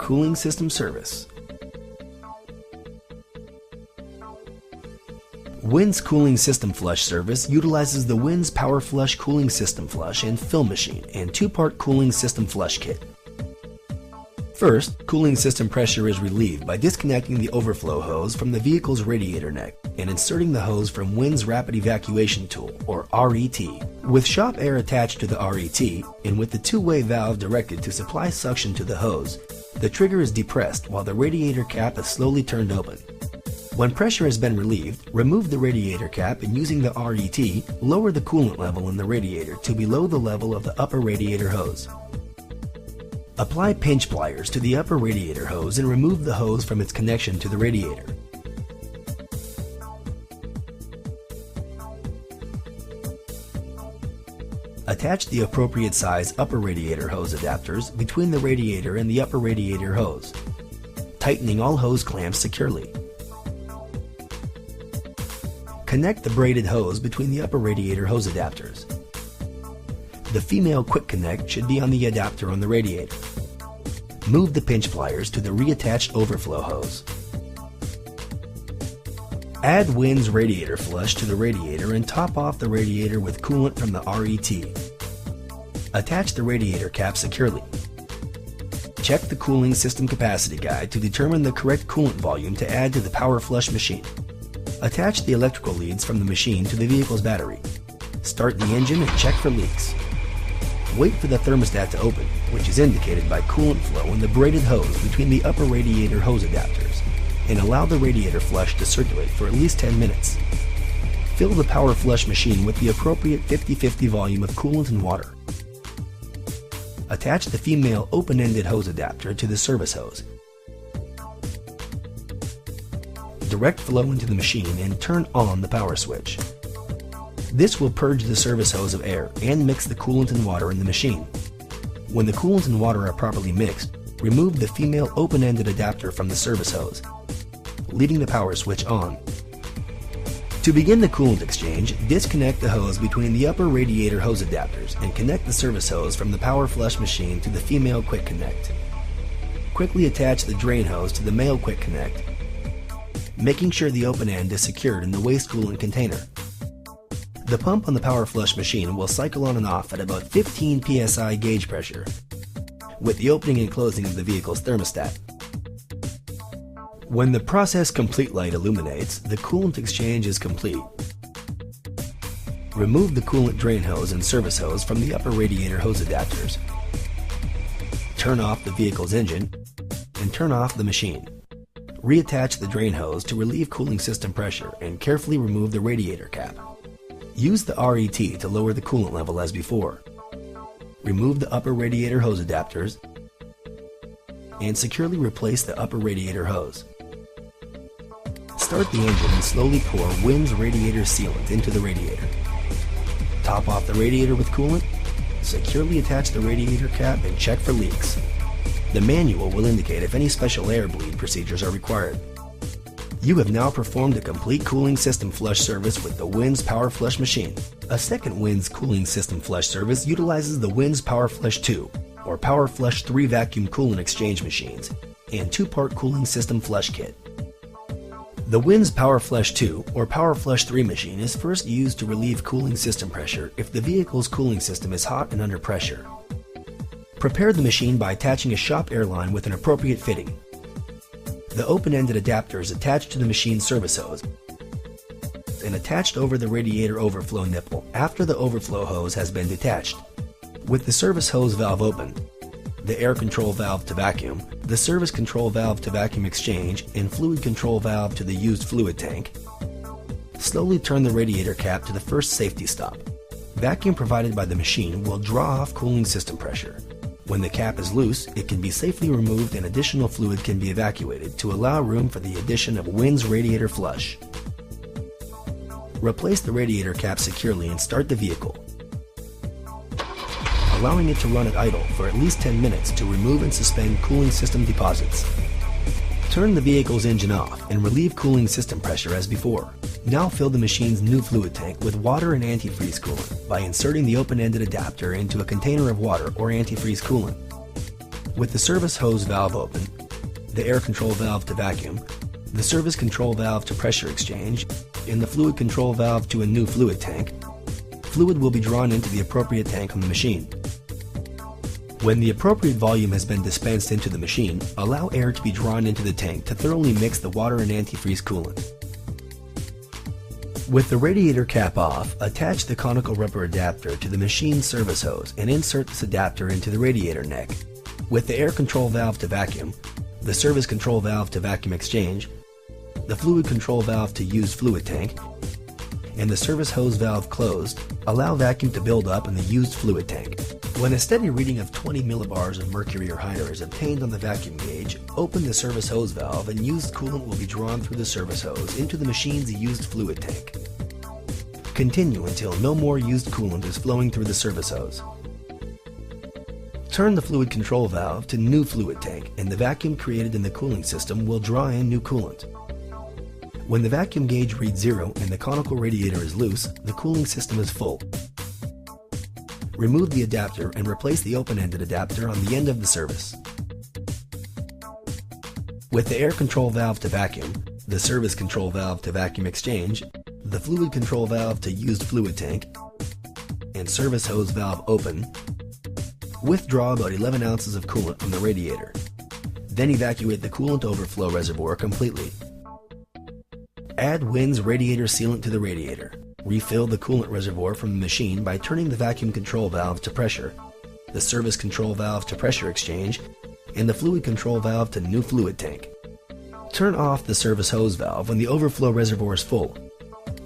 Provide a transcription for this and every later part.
cooling system service. WINS Cooling System Flush service utilizes the WINS Power Flush Cooling System Flush and Fill Machine and two-part cooling system flush kit. First, cooling system pressure is relieved by disconnecting the overflow hose from the vehicle's radiator neck and inserting the hose from WINS Rapid Evacuation Tool, or RET. With shop air attached to the RET, and with the two-way valve directed to supply suction to the hose, the trigger is depressed while the radiator cap is slowly turned open. When pressure has been relieved, remove the radiator cap and using the RET, lower the coolant level in the radiator to below the level of the upper radiator hose. Apply pinch pliers to the upper radiator hose and remove the hose from its connection to the radiator. Attach the appropriate size upper radiator hose adapters between the radiator and the upper radiator hose, tightening all hose clamps securely. Connect the braided hose between the upper radiator hose adapters. The female quick connect should be on the adapter on the radiator. Move the pinch pliers to the reattached overflow hose. Add WINS radiator flush to the radiator and top off the radiator with coolant from the RET. Attach the radiator cap securely. Check the cooling system capacity guide to determine the correct coolant volume to add to the power flush machine. Attach the electrical leads from the machine to the vehicle's battery. Start the engine and check for leaks. Wait for the thermostat to open, which is indicated by coolant flow in the braided hose between the upper radiator hose adapters, and allow the radiator flush to circulate for at least 10 minutes. Fill the power flush machine with the appropriate 50-50 volume of coolant and water. Attach the female open-ended hose adapter to the service hose. Direct flow into the machine and turn on the power switch. This will purge the service hose of air and mix the coolant and water in the machine. When the coolant and water are properly mixed, remove the female open-ended adapter from the service hose, leaving the power switch on. To begin the coolant exchange, disconnect the hose between the upper radiator hose adapters and connect the service hose from the power flush machine to the female quick connect. Quickly attach the drain hose to the male quick connect, making sure the open end is secured in the waste coolant container. The pump on the power flush machine will cycle on and off at about 15 psi gauge pressure, with the opening and closing of the vehicle's thermostat. When the process complete light illuminates, the coolant exchange is complete. Remove the coolant drain hose and service hose from the upper radiator hose adapters. Turn off the vehicle's engine and turn off the machine. Reattach the drain hose to relieve cooling system pressure and carefully remove the radiator cap. Use the RET to lower the coolant level as before. Remove the upper radiator hose adapters and securely replace the upper radiator hose. Start the engine and slowly pour WINS radiator sealant into the radiator. Top off the radiator with coolant, securely attach the radiator cap and check for leaks. The manual will indicate if any special air bleed procedures are required. You have now performed a complete cooling system flush service with the WINS Power Flush machine. A second WINS cooling system flush service utilizes the WINS Power Flush 2 or Power Flush 3 vacuum coolant exchange machines and two-part cooling system flush kit. The WINS Power Flush 2 or Power Flush 3 machine is first used to relieve cooling system pressure if the vehicle's cooling system is hot and under pressure. Prepare the machine by attaching a shop air line with an appropriate fitting. The open-ended adapter is attached to the machine's service hose and attached over the radiator overflow nipple after the overflow hose has been detached. With the service hose valve open, the air control valve to vacuum, the service control valve to vacuum exchange, and fluid control valve to the used fluid tank, slowly turn the radiator cap to the first safety stop. Vacuum provided by the machine will draw off cooling system pressure. When the cap is loose, it can be safely removed and additional fluid can be evacuated to allow room for the addition of WINS radiator flush. Replace the radiator cap securely and start the vehicle, allowing it to run at idle for at least 10 minutes to remove and suspend cooling system deposits. Turn the vehicle's engine off and relieve cooling system pressure as before. Now fill the machine's new fluid tank with water and antifreeze coolant by inserting the open-ended adapter into a container of water or antifreeze coolant. With the service hose valve open, the air control valve to vacuum, the service control valve to pressure exchange, and the fluid control valve to a new fluid tank, fluid will be drawn into the appropriate tank on the machine. When the appropriate volume has been dispensed into the machine, allow air to be drawn into the tank to thoroughly mix the water and antifreeze coolant. With the radiator cap off, attach the conical rubber adapter to the machine's service hose and insert this adapter into the radiator neck. With the air control valve to vacuum, the service control valve to vacuum exchange, the fluid control valve to used fluid tank, and the service hose valve closed, allow vacuum to build up in the used fluid tank. When a steady reading of 20 millibars of mercury or higher is obtained on the vacuum gauge, open the service hose valve and used coolant will be drawn through the service hose into the machine's used fluid tank. Continue until no more used coolant is flowing through the service hose. Turn the fluid control valve to new fluid tank and the vacuum created in the cooling system will draw in new coolant. When the vacuum gauge reads 0 and the conical radiator is loose, the cooling system is full. Remove the adapter and replace the open-ended adapter on the end of the service. With the air control valve to vacuum, the service control valve to vacuum exchange, the fluid control valve to used fluid tank, and service hose valve open, withdraw about 11 ounces of coolant from the radiator. Then evacuate the coolant overflow reservoir completely. Add WIN's radiator sealant to the radiator. Refill the coolant reservoir from the machine by turning the vacuum control valve to pressure, the service control valve to pressure exchange, and the fluid control valve to new fluid tank. Turn off the service hose valve when the overflow reservoir is full.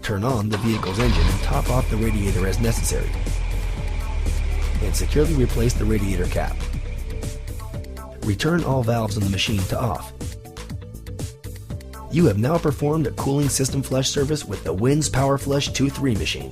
Turn on the vehicle's engine and top off the radiator as necessary. And securely replace the radiator cap. Return all valves on the machine to off. You have now performed a cooling system flush service with the WIN's Power Flush 2-3 machine.